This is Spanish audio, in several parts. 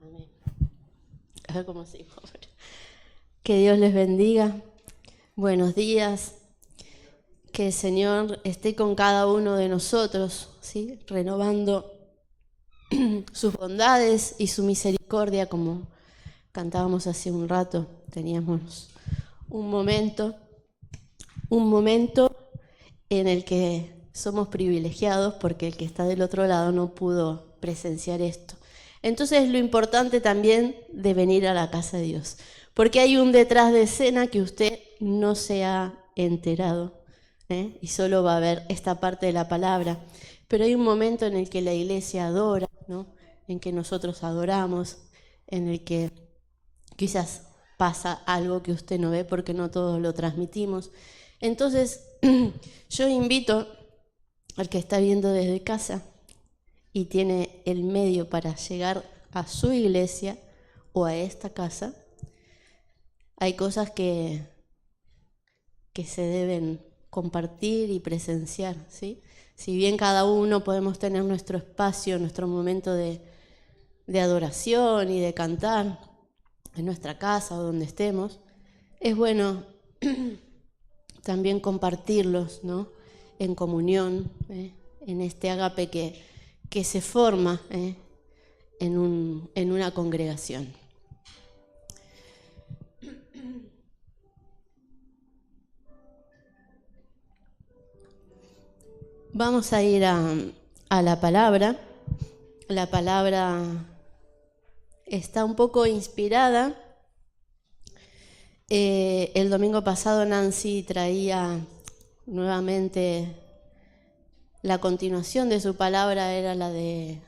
Amén. A ver cómo sigo. Que Dios les bendiga. Buenos días. Que el Señor esté con cada uno de nosotros, ¿sí? Renovando sus bondades y su misericordia, como cantábamos hace un rato. Teníamos un momento en el que somos privilegiados porque el que está del otro lado no pudo presenciar esto. Entonces lo importante también de venir a la casa de Dios, porque hay un detrás de escena que usted no se ha enterado, y solo va a ver esta parte de la palabra, pero hay un momento en el que la iglesia adora, ¿no? En que nosotros adoramos, en el que quizás pasa algo que usted no ve porque no todos lo transmitimos. Entonces yo invito al que está viendo desde casa y tiene el medio para llegar a su iglesia o a esta casa. Hay cosas que se deben compartir y presenciar, ¿sí? Si bien cada uno podemos tener nuestro espacio, nuestro momento de adoración y de cantar en nuestra casa o donde estemos, es bueno también compartirlos, ¿no? En comunión, en este ágape que se forma en una congregación. Vamos a ir a la palabra. La palabra está un poco inspirada. El domingo pasado Nancy traía nuevamente la continuación de su palabra, era la de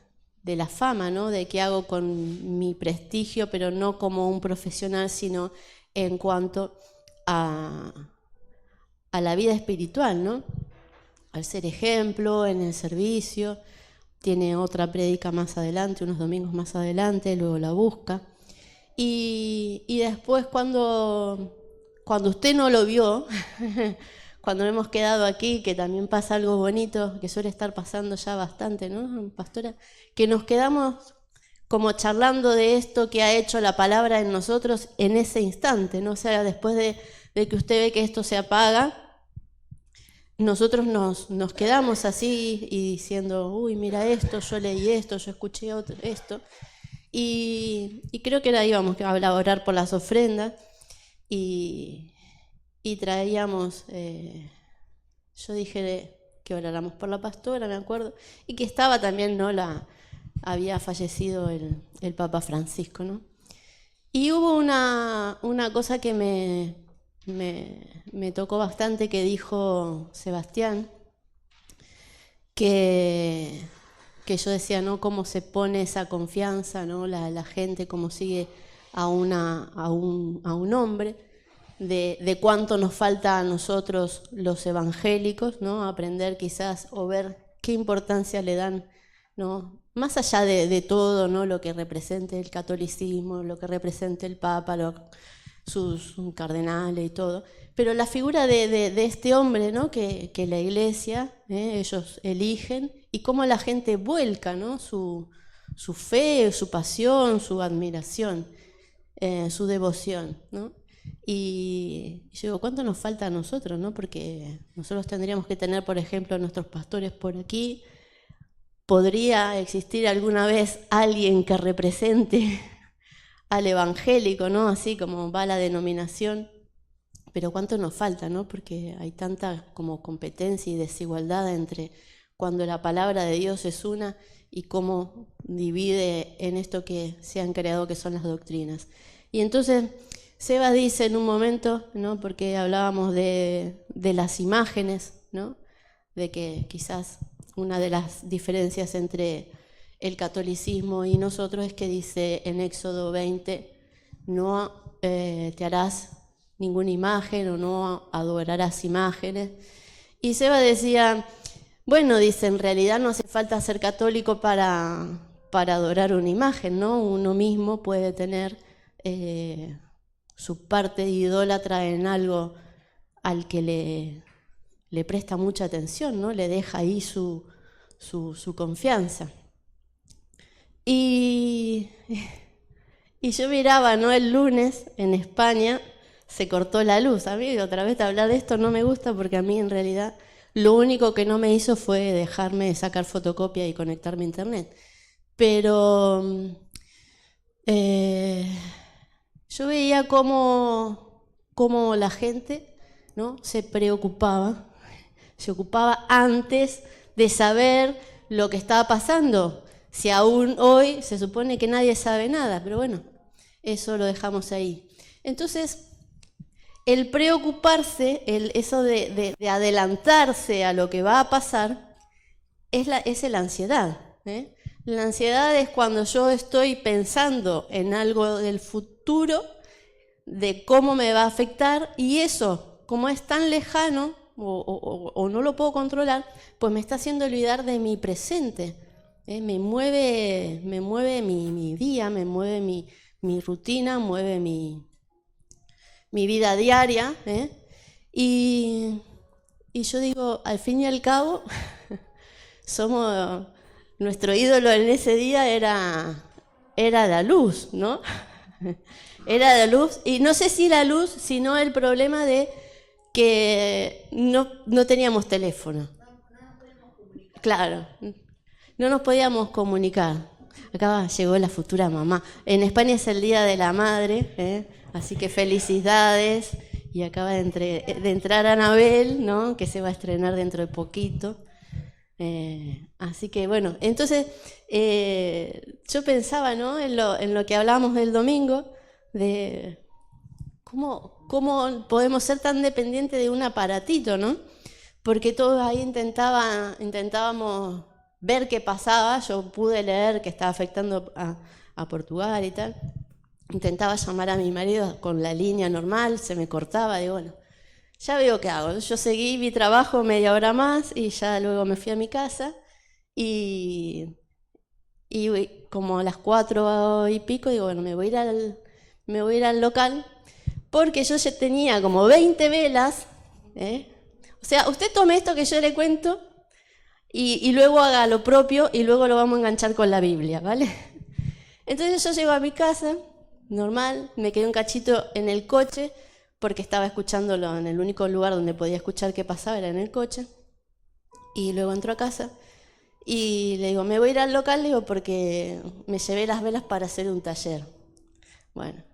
la fama, ¿no? De qué hago con mi prestigio, pero no como un profesional, sino en cuanto a la vida espiritual, ¿no? Al ser ejemplo, en el servicio. Tiene otra prédica más adelante, unos domingos más adelante, luego la busca. Y después cuando usted no lo vio, cuando hemos quedado aquí, que también pasa algo bonito, que suele estar pasando ya bastante, ¿no, pastora? Que nos quedamos como charlando de esto que ha hecho la palabra en nosotros en ese instante, ¿no? O sea, después de que usted ve que esto se apaga, nosotros nos quedamos así y diciendo, uy, mira esto, yo leí esto, yo escuché esto. Y creo que era íbamos a orar por las ofrendas y traíamos, yo dije que oráramos por la pastora, me acuerdo, y que estaba también, ¿no? Había fallecido el Papa Francisco, ¿no? Y hubo una cosa que me tocó bastante, que dijo Sebastián, que yo decía, ¿no? Cómo se pone esa confianza, ¿no? La gente, cómo sigue a un hombre, de cuánto nos falta a nosotros los evangélicos, ¿no? Aprender quizás o ver qué importancia le dan, ¿no? Más allá de todo, ¿no? Lo que represente el catolicismo, lo que represente el Papa, sus cardenales y todo, pero la figura de este hombre, ¿no? que la iglesia, ellos eligen, y cómo la gente vuelca, ¿no? su fe, su pasión, su admiración, su devoción, ¿no? Y yo digo, ¿cuánto nos falta a nosotros, ¿no? Porque nosotros tendríamos que tener, por ejemplo, a nuestros pastores por aquí. ¿Podría existir alguna vez alguien que represente al evangélico, ¿no? Así como va la denominación? Pero cuánto nos falta, ¿no? Porque hay tanta como competencia y desigualdad entre cuando la palabra de Dios es una y cómo divide en esto que se han creado, que son las doctrinas. Y entonces Seba dice en un momento, ¿no? Porque hablábamos de las imágenes, ¿no? De que quizás una de las diferencias entre el catolicismo y nosotros es que dice en Éxodo 20, no te harás ninguna imagen o no adorarás imágenes. Y Seba decía, bueno, dice, en realidad no hace falta ser católico para adorar una imagen, ¿no? Uno mismo puede tener su parte de idólatra en algo al que le presta mucha atención, ¿no? Le deja ahí su confianza. Y, y yo miraba, ¿no? El lunes en España se cortó la luz. A mí otra vez hablar de esto no me gusta porque a mí en realidad lo único que no me hizo fue dejarme sacar fotocopia y conectarme a internet. Pero yo veía cómo la gente, ¿no? se ocupaba antes de saber lo que estaba pasando. Si aún hoy se supone que nadie sabe nada, pero bueno, eso lo dejamos ahí. Entonces, el preocuparse, eso de adelantarse a lo que va a pasar, es la ansiedad. La ansiedad es cuando yo estoy pensando en algo del futuro, de cómo me va a afectar, y eso, como es tan lejano o no lo puedo controlar, pues me está haciendo olvidar de mi presente. Me mueve mi día, me mueve mi rutina, mueve mi vida diaria. Y yo digo, al fin y al cabo, nuestro ídolo en ese día era la luz, ¿no? Era la luz, y no sé si la luz, sino el problema de que no teníamos teléfono. Claro, no nos podíamos comunicar. Acá llegó la futura mamá. En España es el Día de la Madre, así que felicidades. Y acaba de entrar Anabel, ¿no? Que se va a estrenar dentro de poquito. Así que bueno, entonces yo pensaba, ¿no? en lo que hablábamos el domingo, de cómo podemos ser tan dependientes de un aparatito, ¿no? Porque todos ahí intentábamos ver qué pasaba. Yo pude leer que estaba afectando a Portugal y tal. Intentaba llamar a mi marido con la línea normal, se me cortaba, digo, bueno, ya veo qué hago. Yo seguí mi trabajo media hora más y ya luego me fui a mi casa y como a las 4 y pico digo, bueno, me voy a ir al local, porque yo ya tenía como 20 velas. O sea, usted tome esto que yo le cuento y luego haga lo propio y luego lo vamos a enganchar con la Biblia, ¿vale? Entonces yo llego a mi casa, normal, me quedé un cachito en el coche porque estaba escuchándolo en el único lugar donde podía escuchar qué pasaba, era en el coche. Y luego entro a casa y le digo, me voy a ir al local, le digo, porque me llevé las velas para hacer un taller. Bueno,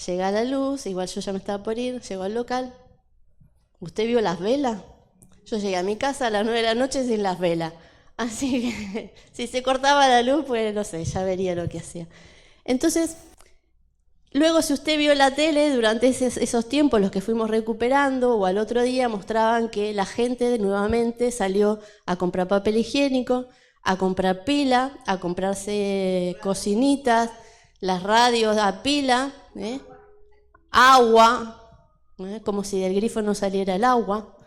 llega la luz, igual yo ya me estaba por ir, llego al local. ¿Usted vio las velas? Yo llegué a mi casa a las 9 de la noche sin las velas. Así que si se cortaba la luz, pues no sé, ya vería lo que hacía. Entonces, luego si usted vio la tele, durante esos tiempos, los que fuimos recuperando, o al otro día mostraban que la gente nuevamente salió a comprar papel higiénico, a comprar pila, a comprarse cocinitas, las radios a pila, agua, como si del grifo no saliera el agua.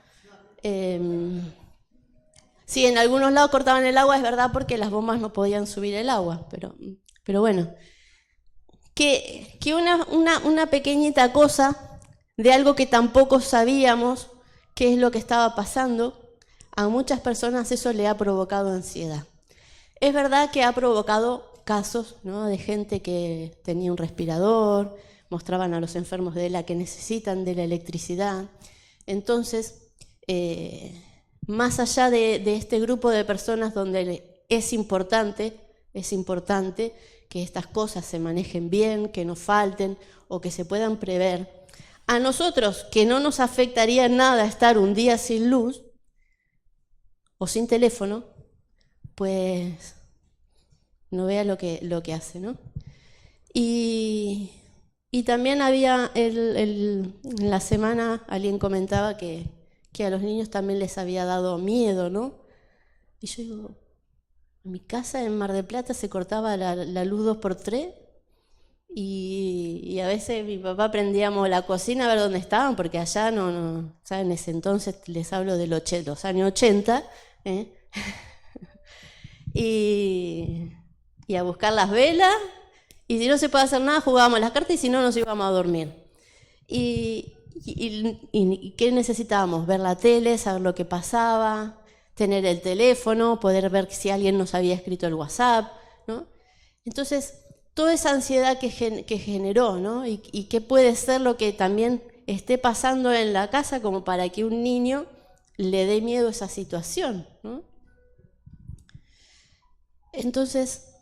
Sí, en algunos lados cortaban el agua, es verdad, porque las bombas no podían subir el agua, pero bueno. Que una pequeñita cosa de algo que tampoco sabíamos qué es lo que estaba pasando, a muchas personas eso le ha provocado ansiedad. Es verdad que ha provocado casos, ¿no? de gente que tenía un respirador, mostraban a los enfermos de ELA que necesitan de la electricidad. Entonces, más allá de este grupo de personas donde es importante que estas cosas se manejen bien, que no falten o que se puedan prever, a nosotros que no nos afectaría nada estar un día sin luz o sin teléfono, pues no vea lo que hace, ¿no? Y también había, en la semana alguien comentaba que a los niños también les había dado miedo, ¿no? Y yo digo, en mi casa en Mar del Plata se cortaba la luz 2x3 y a veces mi papá prendíamos la cocina a ver dónde estaban, porque allá no ¿saben? En ese entonces les hablo de los años 80, y a buscar las velas, y si no se puede hacer nada jugábamos las cartas y si no nos íbamos a dormir. ¿Y qué necesitábamos? Ver la tele, saber lo que pasaba, tener el teléfono, poder ver si alguien nos había escrito el WhatsApp, ¿no? Entonces, toda esa ansiedad que generó, ¿no? Y qué puede ser lo que también esté pasando en la casa como para que un niño le dé miedo a esa situación, ¿no? Entonces,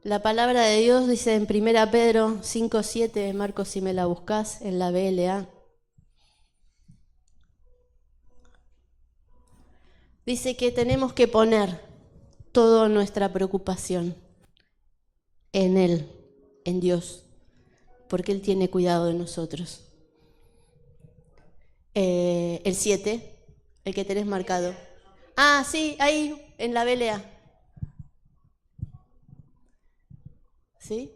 la palabra de Dios dice en 1 Pedro 5:7, Marcos, si me la buscás, en la BLA. Dice que tenemos que poner toda nuestra preocupación en Él, en Dios, porque Él tiene cuidado de nosotros. El 7, el que tenés marcado. Ah, sí, ahí, en la BLA. ¿Sí?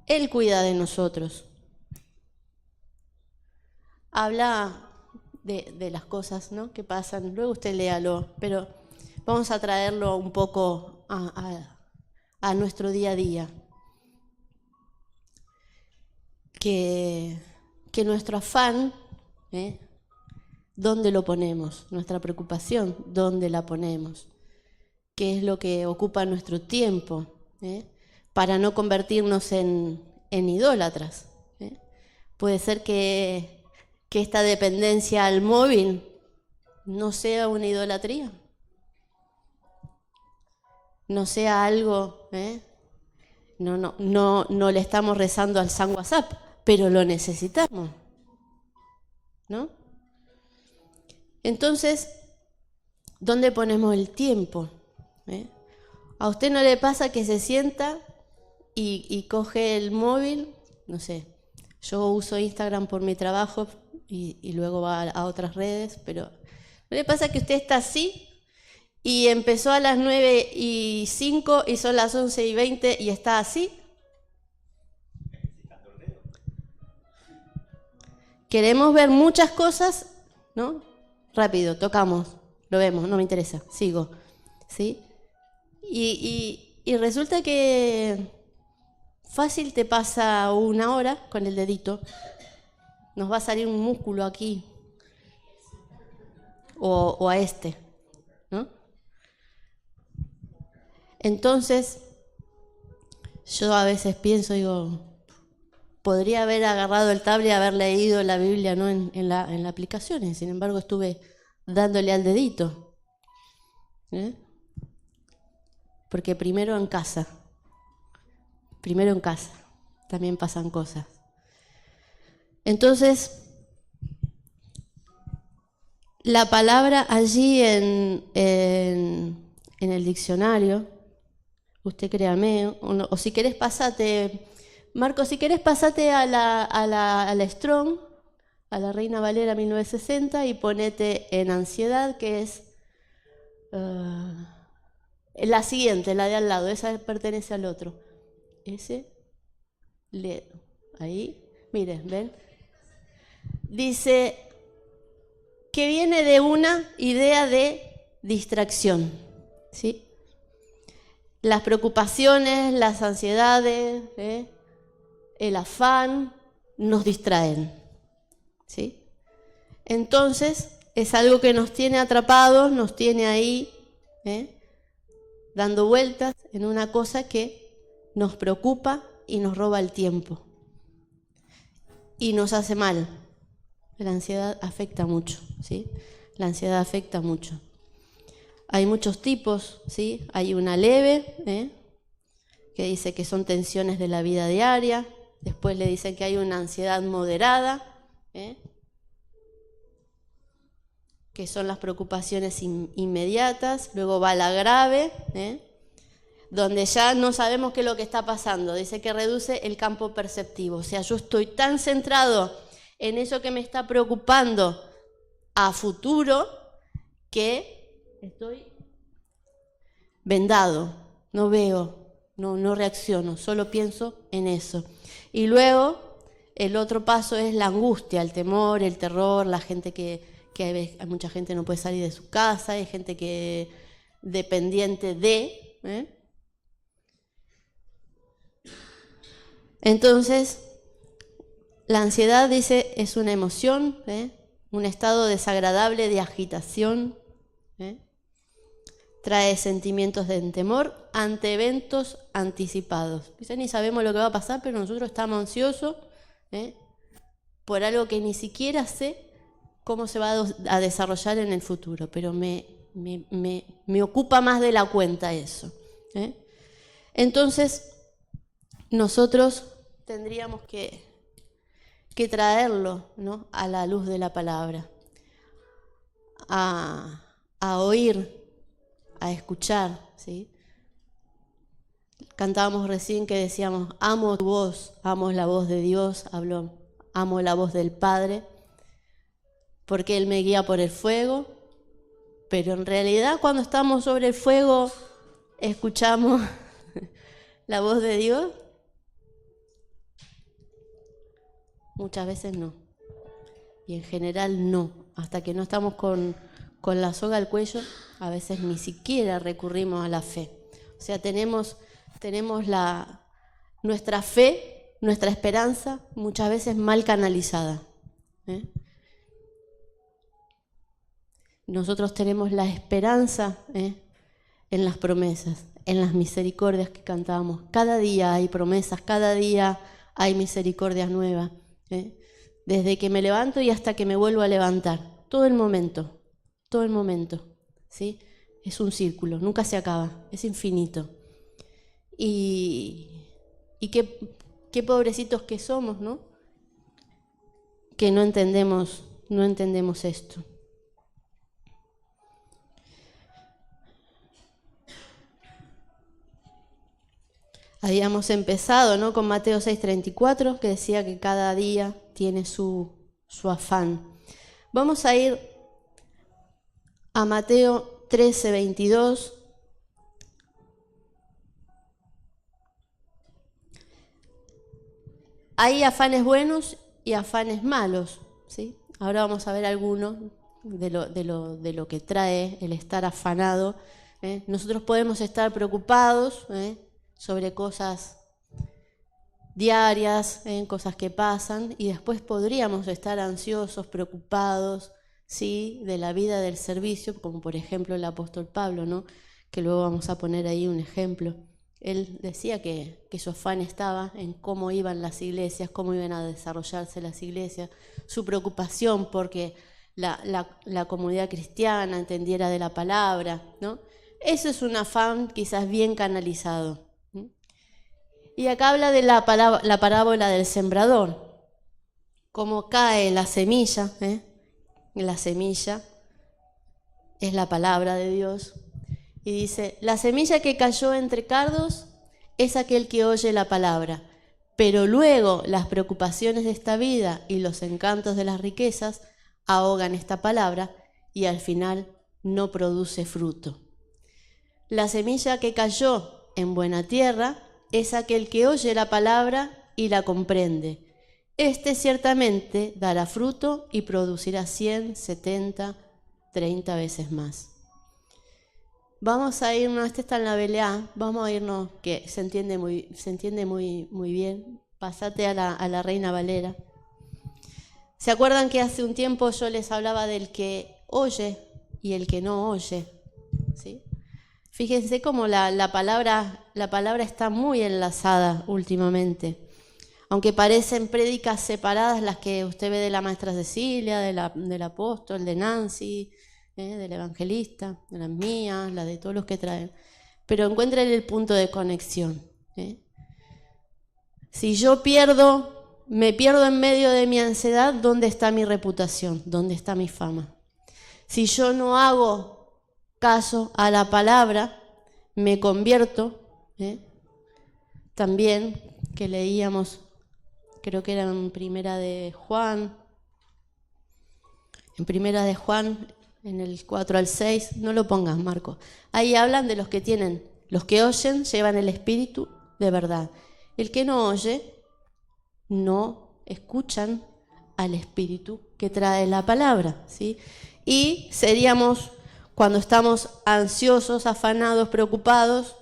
Él cuida de nosotros. Habla de las cosas, ¿no?, que pasan. Luego usted léalo, pero vamos a traerlo un poco a nuestro día a día. Que nuestro afán, ¿dónde lo ponemos? Nuestra preocupación, ¿dónde la ponemos? ¿Qué es lo que ocupa nuestro tiempo? Para no convertirnos en idólatras. Puede ser que esta dependencia al móvil no sea una idolatría, no sea algo, no le estamos rezando al San WhatsApp, pero lo necesitamos, ¿no? Entonces, ¿dónde ponemos el tiempo? ¿A usted no le pasa que se sienta y coge el móvil? No sé, yo uso Instagram por mi trabajo y luego va a otras redes, pero ¿no le pasa que usted está así y empezó a las 9:05 y son las 11:20 y está así? Queremos ver muchas cosas, ¿no? Rápido, tocamos, lo vemos, no me interesa, sigo, ¿sí? Y resulta que fácil te pasa 1 hora con el dedito, nos va a salir un músculo aquí, o a este, ¿no? Entonces, yo a veces pienso, digo, podría haber agarrado el tablet y haber leído la Biblia, ¿no?, en la aplicación, y sin embargo estuve dándole al dedito. Porque primero en casa también pasan cosas. Entonces, la palabra allí en el diccionario, usted créame, o si querés pasate, Marco, si querés pasate a la Strong, a la Reina Valera 1960, y ponete en ansiedad, que es la siguiente, la de al lado, esa pertenece al otro. Ahí, miren, ¿ven? Dice que viene de una idea de distracción, ¿sí? Las preocupaciones, las ansiedades, el afán nos distraen, ¿sí? Entonces, es algo que nos tiene atrapados, nos tiene ahí, dando vueltas en una cosa que nos preocupa y nos roba el tiempo y nos hace mal. La ansiedad afecta mucho, ¿sí? La ansiedad afecta mucho. Hay muchos tipos, ¿sí? Hay una leve, que dice que son tensiones de la vida diaria. Después le dicen que hay una ansiedad moderada, que son las preocupaciones inmediatas. Luego va la grave, donde ya no sabemos qué es lo que está pasando. Dice que reduce el campo perceptivo. O sea, yo estoy tan centrado en eso que me está preocupando a futuro que estoy vendado, no veo, no reacciono, solo pienso en eso. Y luego el otro paso es la angustia, el temor, el terror, la gente que hay mucha gente no puede salir de su casa, hay gente que dependiente de... Entonces, la ansiedad, dice, es una emoción, un estado desagradable de agitación, trae sentimientos de temor ante eventos anticipados. Quizás ni sabemos lo que va a pasar, pero nosotros estamos ansiosos por algo que ni siquiera sé cómo se va a desarrollar en el futuro, pero me ocupa más de la cuenta eso. Entonces, nosotros tendríamos que traerlo, ¿no?, a la luz de la palabra, a oír, a escuchar, ¿sí? Cantábamos recién que decíamos, amo tu voz, amo la voz de Dios, amo la voz del Padre, porque Él me guía por el fuego, pero en realidad cuando estamos sobre el fuego, ¿escuchamos la voz de Dios? Muchas veces no, y en general no, hasta que no estamos con la soga al cuello, a veces ni siquiera recurrimos a la fe. O sea, tenemos nuestra fe, nuestra esperanza, muchas veces mal canalizada. Nosotros tenemos la esperanza en las promesas, en las misericordias que cantábamos. Cada día hay promesas, cada día hay misericordias nuevas. Desde que me levanto y hasta que me vuelvo a levantar. Todo el momento, ¿sí? Es un círculo, nunca se acaba, es infinito. Y qué pobrecitos que somos, ¿no? Que no entendemos esto. Habíamos empezado, ¿no?, con Mateo 6:34, que decía que cada día tiene su afán. Vamos a ir a Mateo 13:22. Hay afanes buenos y afanes malos, ¿sí? Ahora vamos a ver algunos de lo que trae el estar afanado. Nosotros podemos estar preocupados sobre cosas diarias, cosas que pasan, y después podríamos estar ansiosos, preocupados, ¿sí?, de la vida del servicio, como por ejemplo el apóstol Pablo, ¿no?, que luego vamos a poner ahí un ejemplo. Él decía que su afán estaba en cómo iban las iglesias, cómo iban a desarrollarse las iglesias, su preocupación porque la comunidad cristiana entendiera de la palabra, ¿no? Eso es un afán quizás bien canalizado. Y acá habla de la parábola del sembrador, cómo cae la semilla, la semilla es la palabra de Dios, y dice, la semilla que cayó entre cardos es aquel que oye la palabra, pero luego las preocupaciones de esta vida y los encantos de las riquezas ahogan esta palabra y al final no produce fruto. La semilla que cayó en buena tierra es aquel que oye la palabra y la comprende. Este ciertamente dará fruto y producirá 100, 70, 30 veces más. Vamos a irnos, este está en la BLA, vamos a irnos, que se entiende muy bien. Pásate a la Reina Valera. ¿Se acuerdan que hace un tiempo yo les hablaba del que oye y el que no oye? ¿Sí? Fíjense cómo la palabra está muy enlazada últimamente. Aunque parecen prédicas separadas las que usted ve de la maestra Cecilia, del apóstol, de Nancy, del evangelista, de las mías, la de todos los que traen. Pero encuentren el punto de conexión. Si yo me pierdo en medio de mi ansiedad, ¿dónde está mi reputación? ¿Dónde está mi fama? Si yo no hago caso a la palabra, me convierto, también, que leíamos, creo que era en Primera de Juan, en el 4 al 6, no lo pongas, Marco. Ahí hablan de los que oyen, llevan el espíritu de verdad. El que no oye, no escuchan al espíritu que trae la palabra, ¿sí? Y seríamos, cuando estamos ansiosos, afanados, preocupados,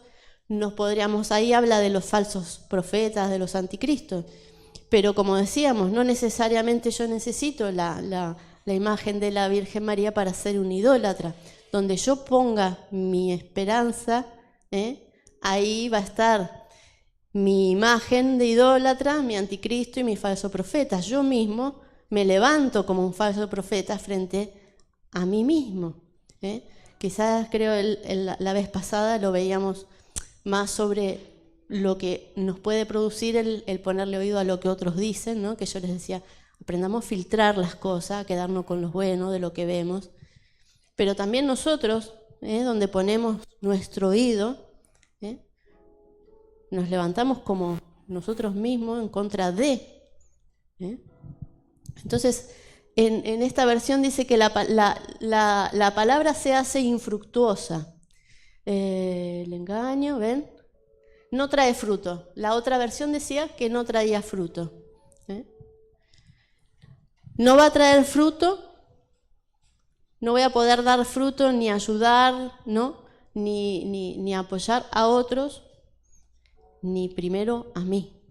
ahí habla de los falsos profetas, de los anticristos. Pero como decíamos, no necesariamente yo necesito la imagen de la Virgen María para ser un idólatra. donde yo ponga mi esperanza, ahí va a estar mi imagen de idólatra, mi anticristo y mi falso profeta. Yo mismo me levanto como un falso profeta frente a mí mismo. Quizás creo la vez pasada lo veíamos más sobre lo que nos puede producir el ponerle oído a lo que otros dicen, ¿no? Que yo les decía, aprendamos a filtrar las cosas, a quedarnos con lo bueno de lo que vemos. Pero también nosotros, donde ponemos nuestro oído, nos levantamos como nosotros mismos en contra de. Entonces, en esta versión dice que la palabra se hace infructuosa. El engaño, ¿ven? No trae fruto. La otra versión decía que no traía fruto. No va a traer fruto, no voy a poder dar fruto ni ayudar, ¿no? ni apoyar a otros, ni primero a mí.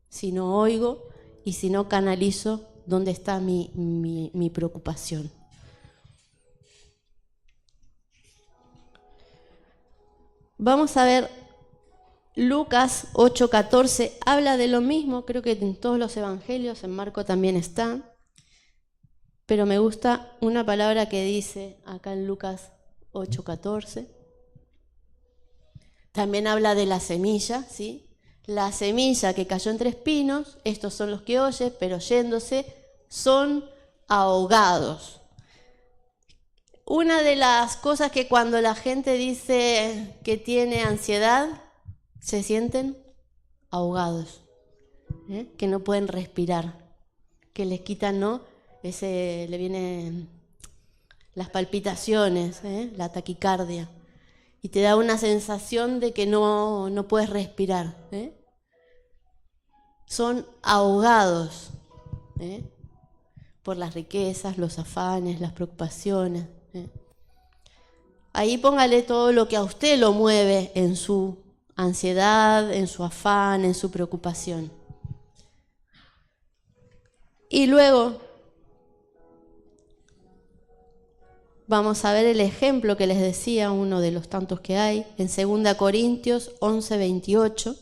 Si no oigo y si no canalizo dónde está mi preocupación. Vamos a ver, Lucas 8:14 habla de lo mismo, creo que en todos los evangelios, en Marco también está, pero me gusta una palabra que dice acá en Lucas 8:14. También habla de la semilla, ¿sí? La semilla que cayó entre espinos, estos son los que oyen, pero yéndose son ahogados. Una de las cosas que cuando la gente dice que tiene ansiedad, se sienten ahogados, que no pueden respirar, que les quitan, ¿no? Le vienen las palpitaciones, la taquicardia, y te da una sensación de que no puedes respirar. Son ahogados por las riquezas, los afanes, las preocupaciones. Ahí póngale todo lo que a usted lo mueve en su ansiedad, en su afán, en su preocupación. Y luego vamos a ver el ejemplo que les decía, uno de los tantos que hay, en 2 Corintios 11:28.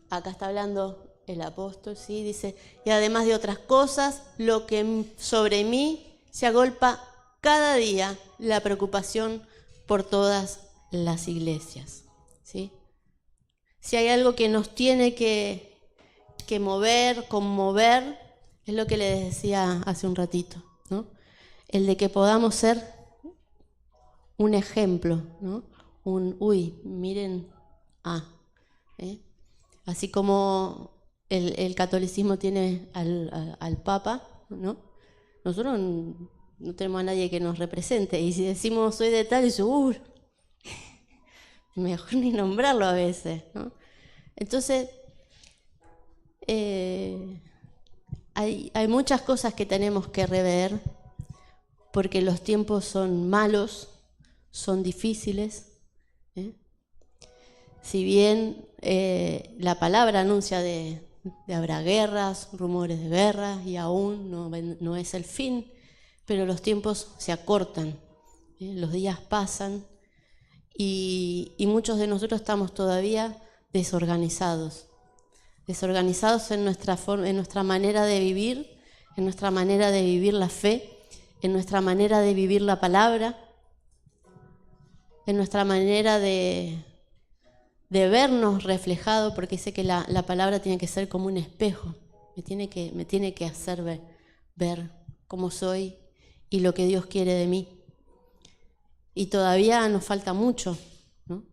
Acá está hablando el apóstol, ¿sí? Dice, y además de otras cosas, lo que sobre mí se agolpa cada día, la preocupación por todas las iglesias, ¿sí? Si hay algo que nos tiene que mover, conmover, es lo que les decía hace un ratito, ¿no? El de que podamos ser un ejemplo, ¿no? Miren, así como el catolicismo tiene al Papa, ¿no? Nosotros no tenemos a nadie que nos represente, y si decimos soy de tal, dice, mejor ni nombrarlo a veces, ¿no? Entonces, hay muchas cosas que tenemos que rever, porque los tiempos son malos, son difíciles. Si bien la palabra anuncia de habrá guerras, rumores de guerras, y aún no es el fin, pero los tiempos se acortan, los días pasan, y muchos de nosotros estamos todavía desorganizados en nuestra manera de vivir, en nuestra manera de vivir la fe, en nuestra manera de vivir la palabra, en nuestra manera de vernos reflejado, porque sé que la palabra tiene que ser como un espejo, me tiene que hacer ver cómo soy y lo que Dios quiere de mí. Y todavía nos falta mucho, ¿no?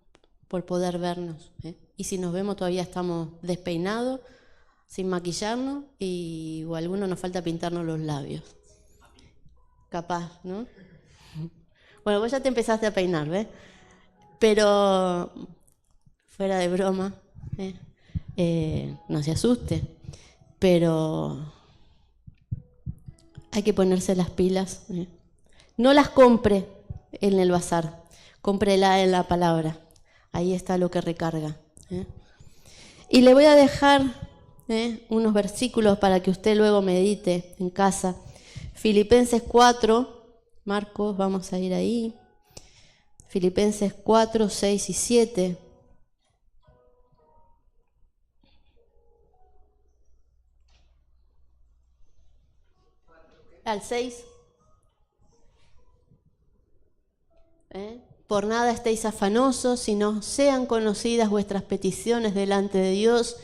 Por poder vernos, Y si nos vemos todavía estamos despeinados, sin maquillarnos, o a algunos nos falta pintarnos los labios. Capaz, ¿no? Bueno, vos ya te empezaste a peinar, ¿ves? Pero, fuera de broma, no se asuste, pero hay que ponerse las pilas. No las compre en el bazar, cómprela en la palabra. ahí está lo que recarga. Y le voy a dejar unos versículos para que usted luego medite en casa. Filipenses 4, Marcos, vamos a ir ahí. Filipenses 4, 6 y 7. Al 6. Por nada estéis afanosos, sino sean conocidas vuestras peticiones delante de Dios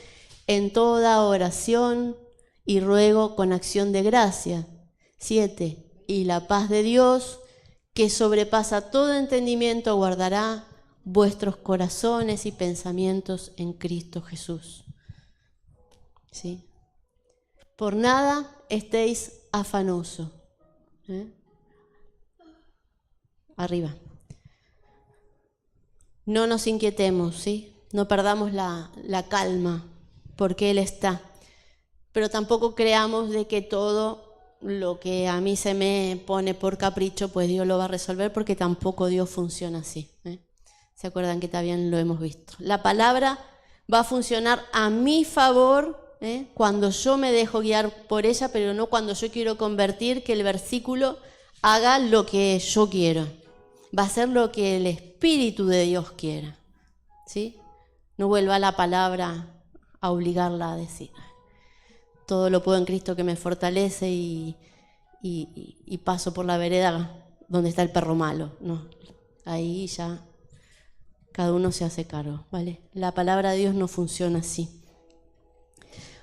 en toda oración y ruego con acción de gracia. 7. Y la paz de Dios, que sobrepasa todo entendimiento, guardará vuestros corazones y pensamientos en Cristo Jesús. ¿Sí? Por nada estéis afanosos. Arriba. No nos inquietemos, ¿sí? No perdamos la calma, porque Él está. Pero tampoco creamos de que todo lo que a mí se me pone por capricho, pues Dios lo va a resolver, porque tampoco Dios funciona así. ¿Se acuerdan que también lo hemos visto? La palabra va a funcionar a mi favor cuando yo me dejo guiar por ella, pero no cuando yo quiero convertir que el versículo haga lo que yo quiero. Va a ser lo que el Espíritu de Dios quiera, ¿sí? No vuelva la palabra a obligarla a decir. Todo lo puedo en Cristo que me fortalece y paso por la vereda donde está el perro malo. No, ahí ya cada uno se hace cargo, ¿vale? La palabra de Dios no funciona así.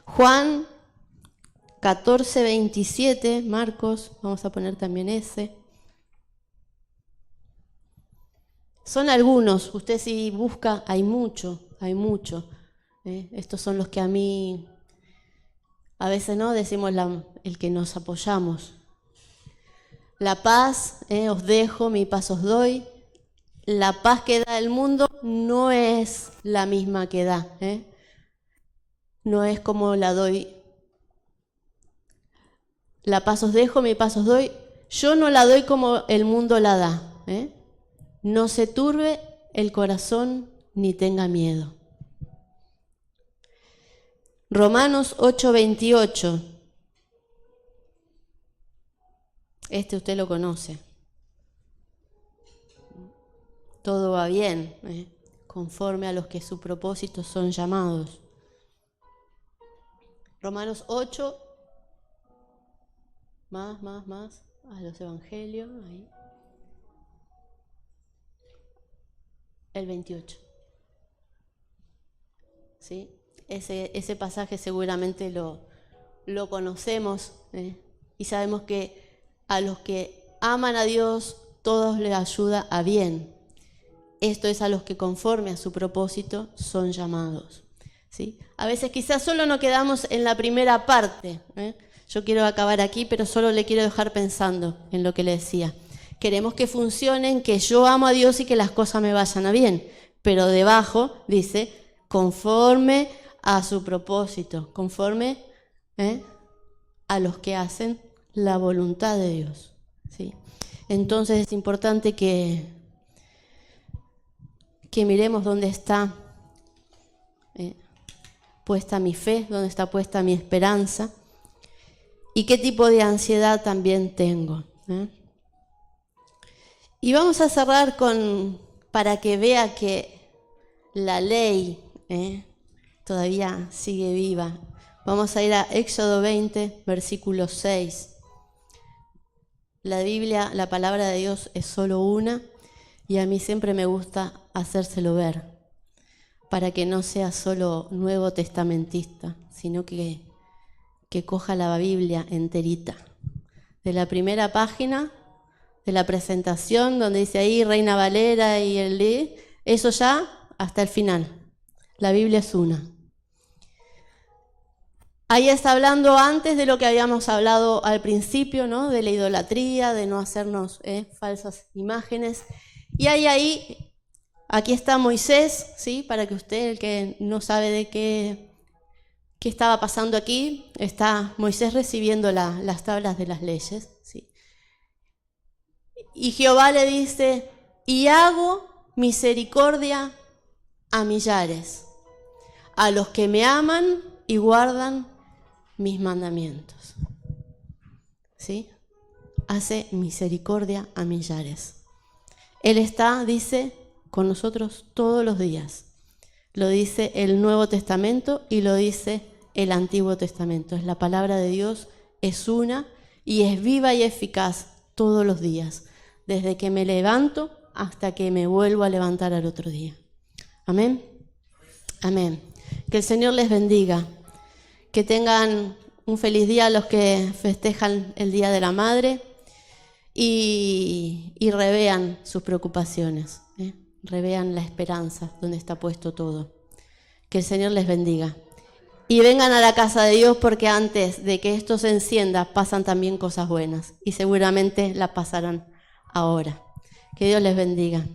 Juan 14, 27, Marcos, vamos a poner también ese. Son algunos, usted si busca, hay mucho. Estos son los que a mí, a veces no decimos el que nos apoyamos. La paz, os dejo, mi paz os doy. La paz que da el mundo no es la misma que da. No es como la doy. La paz os dejo, mi paz os doy. Yo no la doy como el mundo la da. No se turbe el corazón ni tenga miedo. Romanos 8, 28. Este usted lo conoce. Todo va bien, conforme a los que su propósito son llamados. Romanos 8, más, a los evangelios, ahí. El 28. ¿Sí? Ese pasaje seguramente lo conocemos, y sabemos que a los que aman a Dios, todos les ayuda a bien. Esto es a los que conforme a su propósito son llamados. ¿Sí? A veces quizás solo nos quedamos en la primera parte. Yo quiero acabar aquí, pero solo le quiero dejar pensando en lo que le decía. Queremos que funcionen, que yo amo a Dios y que las cosas me vayan a bien. Pero debajo dice, conforme a su propósito, conforme a los que hacen la voluntad de Dios. ¿Sí? Entonces es importante que miremos dónde está puesta mi fe, dónde está puesta mi esperanza y qué tipo de ansiedad también tengo. Y vamos a cerrar para que vea que la ley todavía sigue viva. Vamos a ir a Éxodo 20, versículo 6. La Biblia, la palabra de Dios es solo una y a mí siempre me gusta hacérselo ver para que no sea solo nuevo testamentista, sino que coja la Biblia enterita. De la primera página de la presentación, donde dice ahí Reina Valera y eso ya hasta el final. La Biblia es una. Ahí está hablando antes de lo que habíamos hablado al principio, ¿no? De la idolatría, de no hacernos falsas imágenes. Y ahí, aquí está Moisés, ¿sí? Para que usted, el que no sabe de qué estaba pasando aquí, está Moisés recibiendo las tablas de las leyes, ¿sí? Y Jehová le dice, y hago misericordia a millares, a los que me aman y guardan mis mandamientos. ¿Sí? Hace misericordia a millares. Él está, dice, con nosotros todos los días. Lo dice el Nuevo Testamento y lo dice el Antiguo Testamento. Es la palabra de Dios, es una y es viva y eficaz todos los días, desde que me levanto hasta que me vuelvo a levantar al otro día. Amén. Amén. Que el Señor les bendiga. Que tengan un feliz día los que festejan el Día de la Madre y revean sus preocupaciones, revean la esperanza donde está puesto todo. Que el Señor les bendiga. Y vengan a la casa de Dios porque antes de que esto se encienda pasan también cosas buenas y seguramente las pasarán ahora. Que Dios les bendiga.